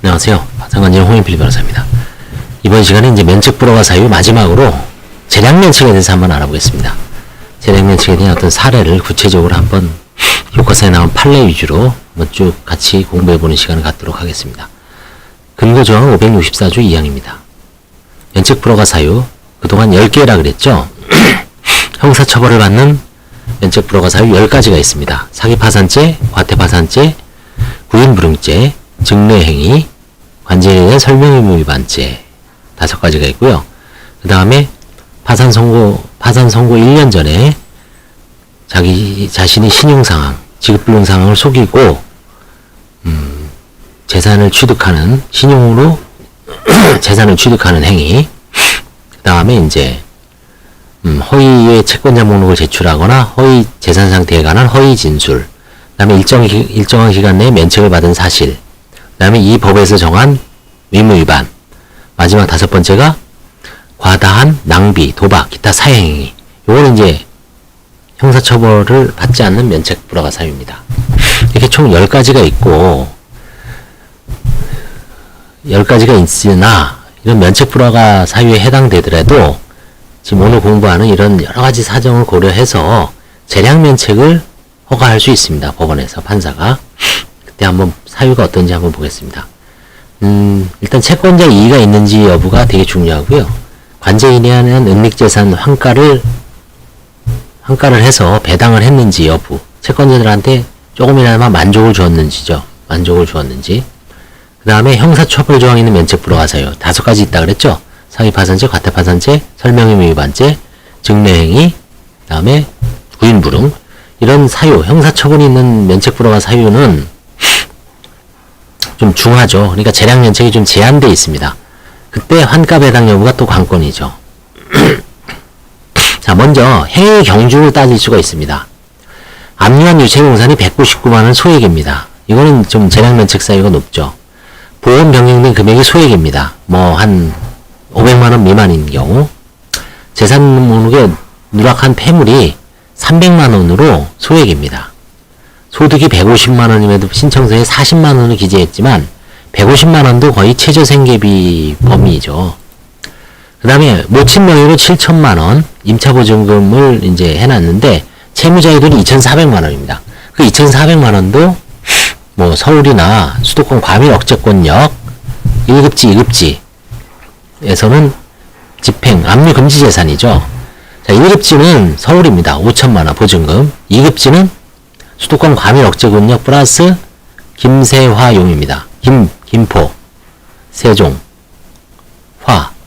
안녕하세요. 상관진 홍인필 변호사입니다. 이번 시간에 이제 면책 불허가 사유 마지막으로 재량 면책에 대해서 한번 알아보겠습니다. 재량 면책에 대한 어떤 사례를 구체적으로 한번 교과서에 나온 판례 위주로 한번 쭉 같이 공부해보는 시간을 갖도록 하겠습니다. 근거조항은 564조 2항입니다. 면책 불허가 사유, 그동안 10개라 그랬죠? 형사처벌을 받는 면책 불허가 사유 10가지가 있습니다. 사기파산죄, 과태파산죄, 구인불응죄, 증례행위, 관제에 대한 설명의무 위반죄 5가지가 있고요. 그 다음에 파산 선고 1년 전에 자신이 신용상황, 지급불능 상황을 속이고 재산을 취득하는, 신용으로 재산을 취득하는 행위, 그 다음에 이제 허위의 채권자 목록을 제출하거나 허위 재산 상태에 관한 허위 진술, 그 다음에 일정한 기간 내에 면책을 받은 사실, 그 다음에 이 법에서 정한 의무 위반, 마지막 5번째가 과다한 낭비, 도박, 기타 사행위. 요거는 이제 형사처벌을 받지 않는 면책 불허가 사유입니다. 이렇게 총 10가지가 있고, 10가지가 있으나 이런 면책 불허가 사유에 해당되더라도 지금 오늘 공부하는 이런 여러가지 사정을 고려해서 재량 면책을 허가할 수 있습니다. 법원에서 판사가. 그때 한번 사유가 어떤지 한번 보겠습니다. 일단 채권자 이의가 있는지 여부가 되게 중요하고요. 관제인에 한한 은닉재산 환가를 해서 배당을 했는지 여부, 채권자들한테 조금이나마 만족을 주었는지죠. 만족을 주었는지. 그 다음에 형사처벌 조항이 있는 면책 불허가 사유 5가지 있다 그랬죠. 사기파산죄, 과태파산죄, 설명의무 위반죄, 증례행위, 그 다음에 구인불응. 이런 사유, 형사처벌이 있는 면책 불허가 사유는 좀 중하죠. 그러니까 재량 면책이 좀 제한되어 있습니다. 그때 환가 배당 여부가 또 관건이죠. 자, 먼저 행위 경중을 따질 수가 있습니다. 압류한 유체공산이 199만원 소액입니다. 이거는 좀 재량 면책 사유가 높죠. 보험 변경된 금액이 소액입니다. 뭐 한 500만원 미만인 경우, 재산 목록에 누락한 폐물이 300만원으로 소액입니다. 소득이 150만원임에도 신청서에 40만원을 기재했지만 150만원도 거의 최저생계비 범위죠. 그 다음에 모친 명의로 7천만원 임차보증금을 이제 해놨는데 채무자유들이 2,400만원입니다. 그 2,400만원도 뭐 서울이나 수도권 과밀 억제권역 1급지, 2급지에서는 집행, 압류 금지 재산이죠. 자, 1급지는 서울입니다. 5천만원 보증금. 2급지는 수도권 과밀 억제권역 플러스 김세화용입니다. 김포, 세종,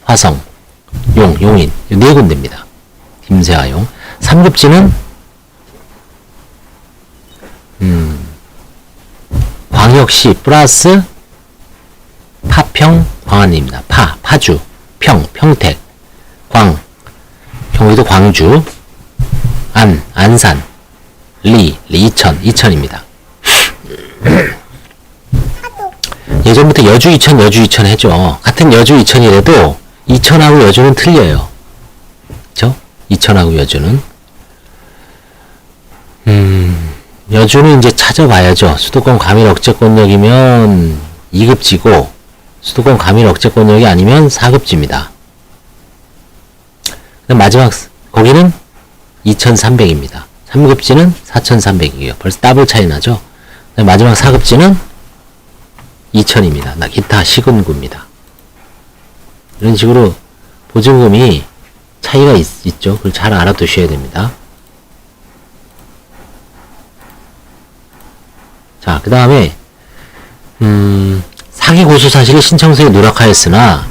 화성, 용인. 이 4군데입니다. 김세화용. 3급지는 광역시 플러스 파평, 광안리입니다. 파주, 평택, 경기도 광주, 안산, 이천입니다. 예전부터 여주, 이천 해죠. 같은 여주, 이천이라도 이천하고 여주는 틀려요. 그쵸? 이천하고 여주는. 여주는 이제 찾아봐야죠. 수도권 과밀 억제권역이면 2급지고 수도권 과밀 억제권역이 아니면 4급지입니다. 마지막 거기는 2,300입니다. 3급지는 4,300이에요. 벌써 더블 차이 나죠? 마지막 4급지는 2,000입니다. 기타 시군구입니다. 이런 식으로 보증금이 차이가 있죠. 그걸 잘 알아두셔야 됩니다. 자, 그 다음에 사기 고소 사실이 신청서에 누락하였으나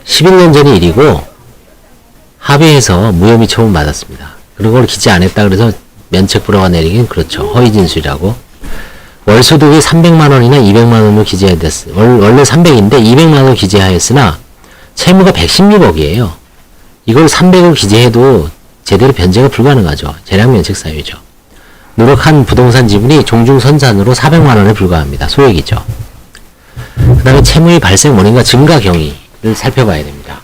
11년 전의 일이고 합의해서 무혐의 처분 받았습니다. 그런 걸 기재 안 했다 그래서 면책 불허가 내리긴 그렇죠. 허위 진술이라고. 월소득이 300만원이나 200만원으로 기재해야 됐어요. 원래 300인데 200만원 기재하였으나 채무가 116억이에요. 이걸 300을 기재해도 제대로 변제가 불가능하죠. 재량 면책 사유죠. 누락한 부동산 지분이 종중선산으로 400만원에 불과합니다. 소액이죠. 그 다음에 채무의 발생 원인과 증가 경위를 살펴봐야 됩니다.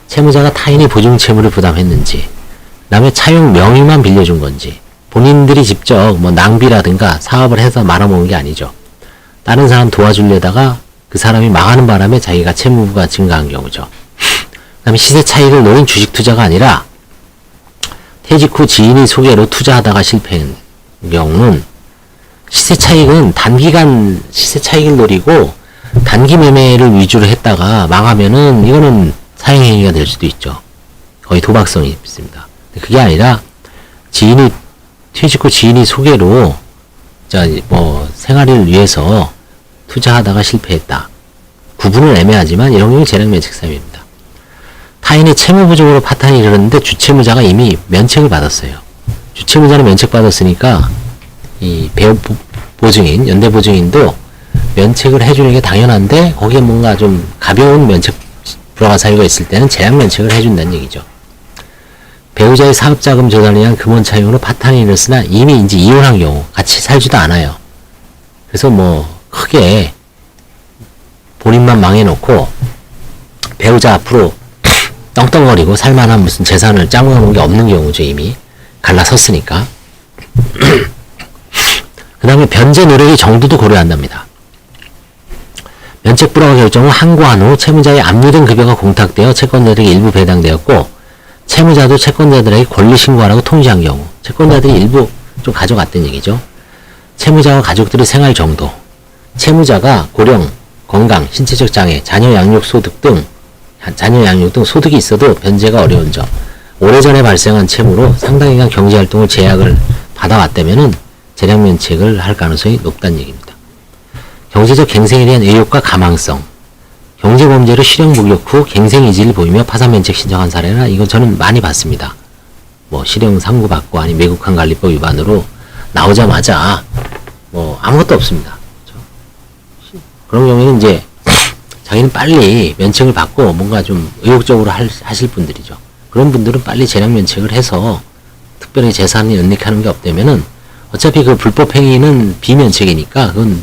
채무자가 타인이 보증 채무를 부담했는지, 그 다음에 차용 명의만 빌려준 건지, 본인들이 직접 뭐 낭비라든가 사업을 해서 말아먹은 게 아니죠. 다른 사람 도와주려다가 그 사람이 망하는 바람에 자기가 채무가 증가한 경우죠. 그 다음에 시세 차익을 노린 주식 투자가 아니라 퇴직 후 지인의 소개로 투자하다가 실패한 경우는 시세 차익은 단기간 시세 차익을 노리고 단기 매매를 위주로 했다가 망하면은 이거는 사행행위가 될 수도 있죠. 거의 도박성이 있습니다. 그게 아니라 지인이 퇴직 후 지인이 소개로 생활을 위해서 투자하다가 실패했다. 구분은 애매하지만 이런 경우 재량면책 사유입니다. 타인의 채무 부족으로 파탄이 일어났는데 주채무자가 이미 면책을 받았어요. 주채무자는 면책받았으니까 이 보증인, 연대보증인도 면책을 해주는 게 당연한데 거기에 뭔가 좀 가벼운 면책 불허가 사유가 있을 때는 재량면책을 해준다는 얘기죠. 배우자의 사업자금 조달에 의한 금원 차용으로 파탄이 일었으나 이미 이제 이혼한 경우 같이 살지도 않아요. 그래서 뭐 크게 본인만 망해놓고 배우자 앞으로 떵떵거리고 살만한 무슨 재산을 짜놓은 게 없는 경우죠. 이미 갈라섰으니까. 그 다음에 변제 노력의 정도도 고려한답니다. 면책 불허가 결정은 항고한 후 채무자의 압류된 급여가 공탁되어 채권자들에게 일부 배당되었고 채무자도 채권자들에게 권리 신고하라고 통지한 경우 채권자들이 일부 좀 가져갔다는 얘기죠. 채무자와 가족들의 생활 정도, 채무자가 고령, 건강, 신체적 장애, 자녀 양육 등 소득이 있어도 변제가 어려운 점, 오래전에 발생한 채무로 상당 기간 경제활동을 제약을 받아왔다면은 재량면책을 할 가능성이 높다는 얘기입니다. 경제적 갱생에 대한 의욕과 가망성, 경제범죄로 실형 복역 후 갱생의지를 보이며 파산면책 신청한 사례나 이건 저는 많이 봤습니다. 뭐 실형 상고받고 아니 외국한 관리법 위반으로 나오자마자 뭐 아무것도 없습니다. 그런 경우에는 이제 자기는 빨리 면책을 받고 뭔가 좀 의욕적으로 하실 분들이죠. 그런 분들은 빨리 재량면책을 해서 특별히 재산이 은닉하는 게 없다면은 어차피 그 불법 행위는 비면책이니까 그건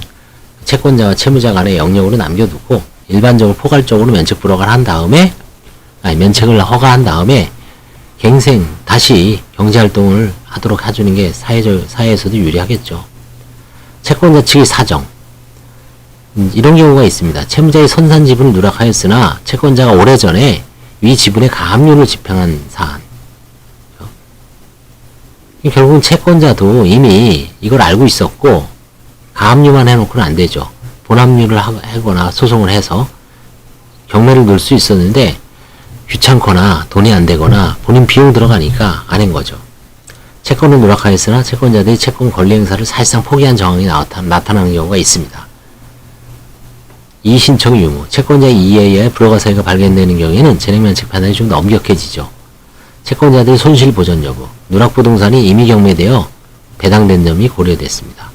채권자와 채무자 간의 영역으로 남겨두고 일반적으로 포괄적으로 면책 불허를 한 다음에 면책을 허가한 다음에 갱생 다시 경제활동을 하도록 해주는 게 사회에서도 유리하겠죠. 채권자 측의 사정 이런 경우가 있습니다. 채무자의 선산 지분을 누락하였으나 채권자가 오래전에 위 지분의 가압류를 집행한 사안. 결국은 채권자도 이미 이걸 알고 있었고 가압류만 해놓고는 안 되죠. 본압류를 하거나 소송을 해서 경매를 넣을 수 있었는데 귀찮거나 돈이 안 되거나 본인 비용 들어가니까 안 한 거죠. 채권을 누락하였으나 채권자들이 채권 권리 행사를 사실상 포기한 정황이 나타나는 경우가 있습니다. 이의신청 유무, 채권자의 이의에 의해 불허가 사유가 발견되는 경우에는 재량면책 판단이 좀 더 엄격해지죠. 채권자들의 손실 보전 여부, 누락부동산이 이미 경매되어 배당된 점이 고려됐습니다.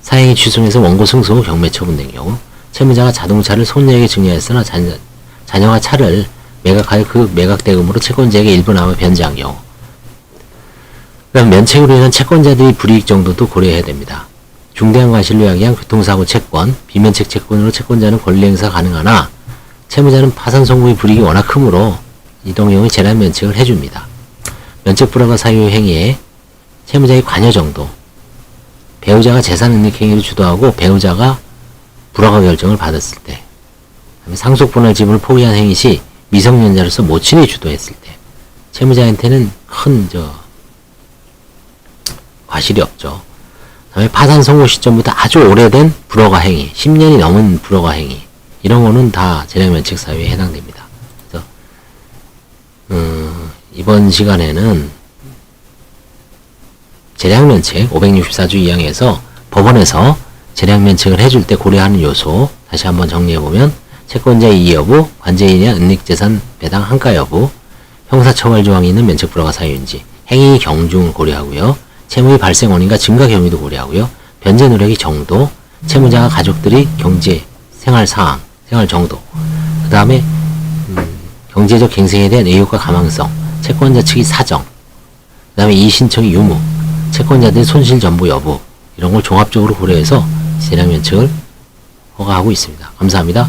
사행이 취소해서 원고 승소 후 경매 처분된 경우, 채무자가 자동차를 손녀에게 증여했으나 자녀가 차를 매각하여 그 매각대금으로 채권자에게 일부 남아 변제한 경우, 그다음 면책으로 인한 채권자들의 불이익 정도도 고려해야 됩니다. 중대한 과실로 야기한 교통사고 채권, 비면책 채권으로 채권자는 권리 행사 가능하나 채무자는 파산 선고의 불이익이 워낙 크므로 이런 경우에 재량면책을 해줍니다. 면책 불허가 사유 행위에 채무자의 관여 정도, 배우자가 재산 은닉 행위를 주도하고 배우자가 불허가 결정을 받았을 때, 상속 분할 지분을 포기한 행위 시 미성년자로서 모친이 주도했을 때, 채무자한테는 큰 과실이 없죠. 다음에 파산 선고 시점부터 아주 오래된 불허가 행위, 10년이 넘은 불허가 행위, 이런 거는 다 재량면책 사유에 해당됩니다. 그래서 이번 시간에는 재량면책 564조 2항에서 법원에서 재량면책을 해줄 때 고려하는 요소 다시 한번 정리해보면 채권자의 이의 여부, 관제인의 은닉재산 배당 한가 여부, 형사처벌 조항이 있는 면책 불허가 사유인지, 행위 경중을 고려하고요. 채무의 발생 원인과 증가 경위도 고려하고요. 변제 노력의 정도, 채무자와 가족들의 경제, 생활 상황, 생활 정도, 그 다음에 경제적 갱생에 대한 의욕과 가망성, 채권자 측의 사정, 그 다음에 이의신청의 유무, 채권자들의 손실 전부 여부, 이런 걸 종합적으로 고려해서 재량면책을 허가하고 있습니다. 감사합니다.